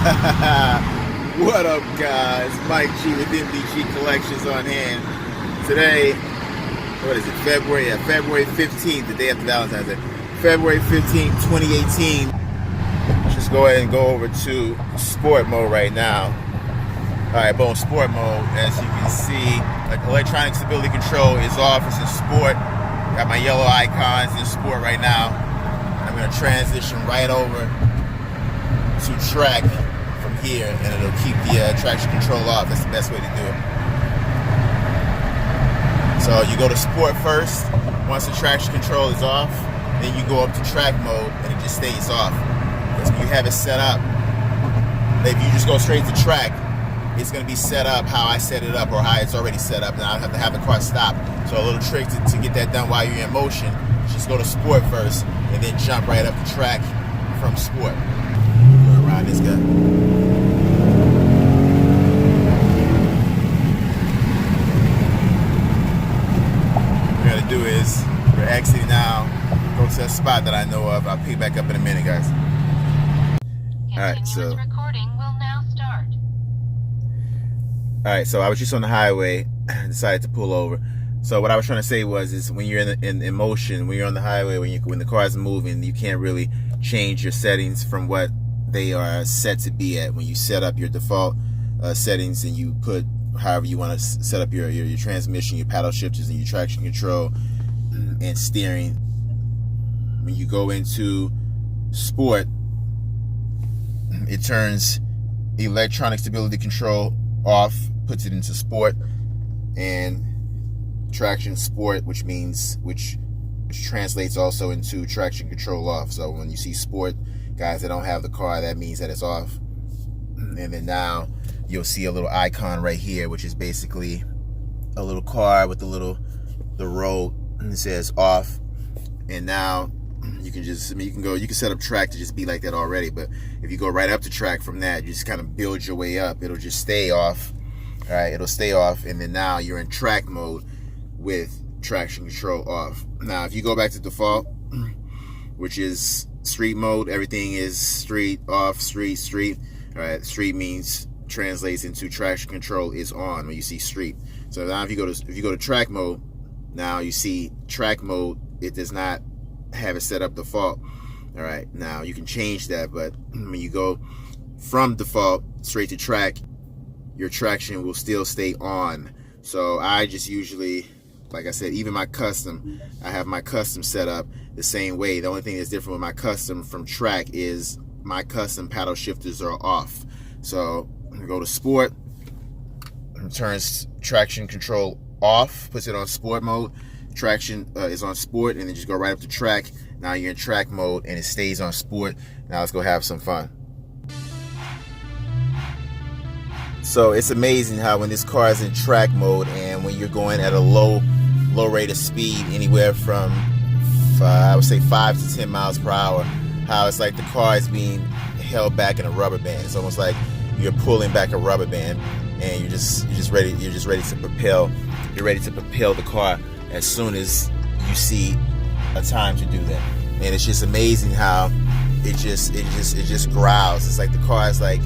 What up, guys? Mike G with MDG Collections on hand. Today, what is it? February 15th, the day after Valentine's Day. February 15th, 2018. Just go ahead and go over to sport mode right now. Alright, but on sport mode, as you can see, electronic stability control is off. It's in sport. Got my yellow icons in sport right now. I'm going to transition right over to track from here, and it'll keep the traction control off. That's the best way to do it. So you go to sport first. Once the traction control is off, then you go up to track mode, and it just stays off. Because when you have it set up, if you just go straight to track, it's going to be set up how I set it up, or how it's already set up. Now I have to have the car stop. So a little trick to get that done while you're in motion, just go to sport first, and then jump right up to track from sport. Go around this guy. What we're going to do is, we're exiting now, go to that spot that I know of. I'll pick back up in a minute, guys. Alright, so recording will now start. Alright, so I was just on the highway, decided to pull over. So what I was trying to say is when you're in motion, when you're on the highway, when the car is moving, you can't really change your settings from what they are set to be at. When you set up your default settings and you put however you want to set up your transmission, your paddle shifters, and your traction control and steering. When you go into sport, it turns electronic stability control off, puts it into sport, and traction sport, which translates also into traction control off. So when you see sport, guys that don't have the car, that means that it's off. And then now you'll see a little icon right here, which is basically a little car with the road, and it says off. And now you can just, you can set up track to just be like that already, but if you go right up to track from that, you just kind of build your way up. It'll just stay off. All right, it'll stay off, and then now you're in track mode with traction control off. Now, if you go back to default, which is street mode, everything is street, off, street. All right, street translates into traction control is on when you see street. So now if you go to track mode, now you see track mode, it does not have it set up default. All right, now you can change that, but when you go from default straight to track, your traction will still stay on. So I just usually, like I said, even I have my custom set up the same way. The only thing that's different with my custom from track is my custom paddle shifters are off. So go to sport, turns traction control off, puts it on sport mode. Traction is on sport, and then just go right up to track. Now you're in track mode, and it stays on sport. Now let's go have some fun. So it's amazing how when this car is in track mode, and when you're going at a low rate of speed, anywhere from I would say 5 to 10 miles per hour, how it's like the car is being held back in a rubber band. It's almost like you're pulling back a rubber band, and you're just ready to propel. You're ready to propel the car as soon as you see a time to do that. And it's just amazing how it just growls. It's like the car is like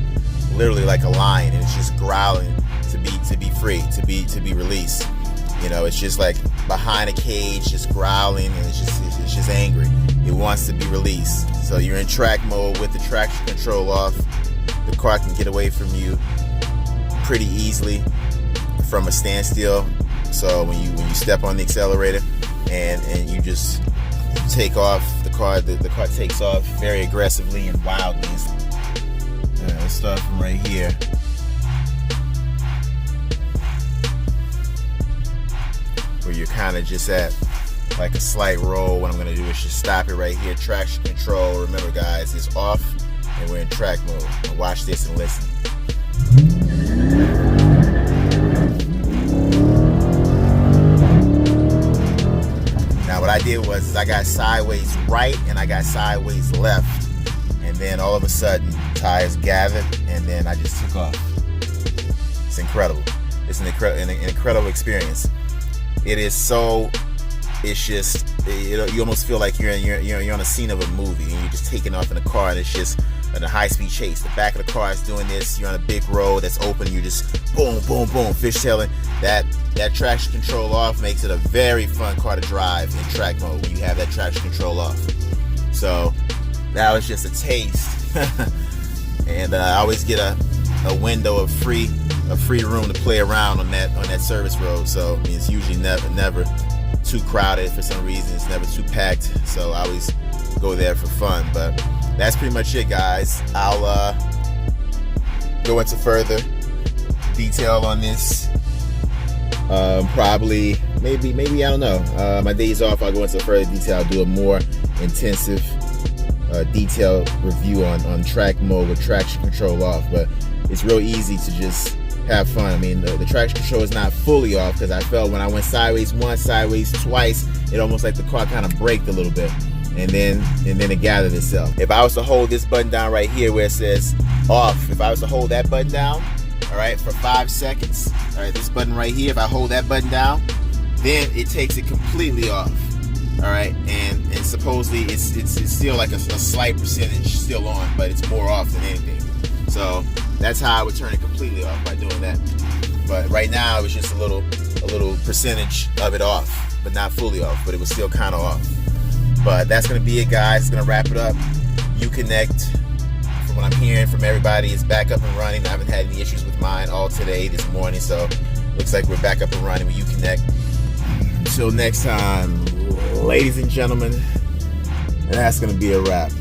literally like a lion, and it's just growling to be free, to be released. You know, it's just like behind a cage, just growling, and it's just angry. It wants to be released. So you're in track mode with the traction control off. The car can get away from you pretty easily from a standstill. So when you step on the accelerator and you just take off, the car takes off very aggressively and wildly. Let's start from right here. Where you're kind of just at like a slight roll. What I'm going to do is just stop it right here. Traction control, remember guys, is off, and we're in track mode. Now watch this and listen. Now what I did was I got sideways right and I got sideways left, and then all of a sudden tires gathered, and then I just took off. It's incredible. It's an incredible experience. It is so. It's just you almost feel like you're on a scene of a movie, and you're just taking off in a car, and it's just in a high-speed chase. The back of the car is doing this. You're on a big road that's open. You just boom, boom, boom, fishtailing. That traction control off makes it a very fun car to drive in track mode when you have that traction control off. So that was just a taste. And I always get a window of free room to play around on that service road. So I mean, it's usually never too crowded for some reason. It's never too packed. So I always go there for fun. But that's pretty much it, guys. I'll go into further detail on this. Probably, maybe I don't know. My days off, I'll go into further detail. I'll do a more intensive, detailed review on track mode with traction control off. But it's real easy to just have fun. I mean, the traction control is not fully off because I felt when I went sideways once, sideways twice, it almost like the car kind of braked a little bit. And then it gathered itself. If I was to hold this button down right here where it says off, if I was to hold that button down, all right, for 5 seconds, all right, this button right here, if I hold that button down, then it takes it completely off, all right, and supposedly it's still like a slight percentage still on, but it's more off than anything. So that's how I would turn it completely off, by doing that. But right now it was just a little percentage of it off, but not fully off, but it was still kind of off. But that's gonna be it, guys. It's gonna wrap it up. Uconnect, from what I'm hearing from everybody, is back up and running. I haven't had any issues with mine all today, this morning, so looks like we're back up and running with Uconnect. Until next time, ladies and gentlemen, that's gonna be a wrap.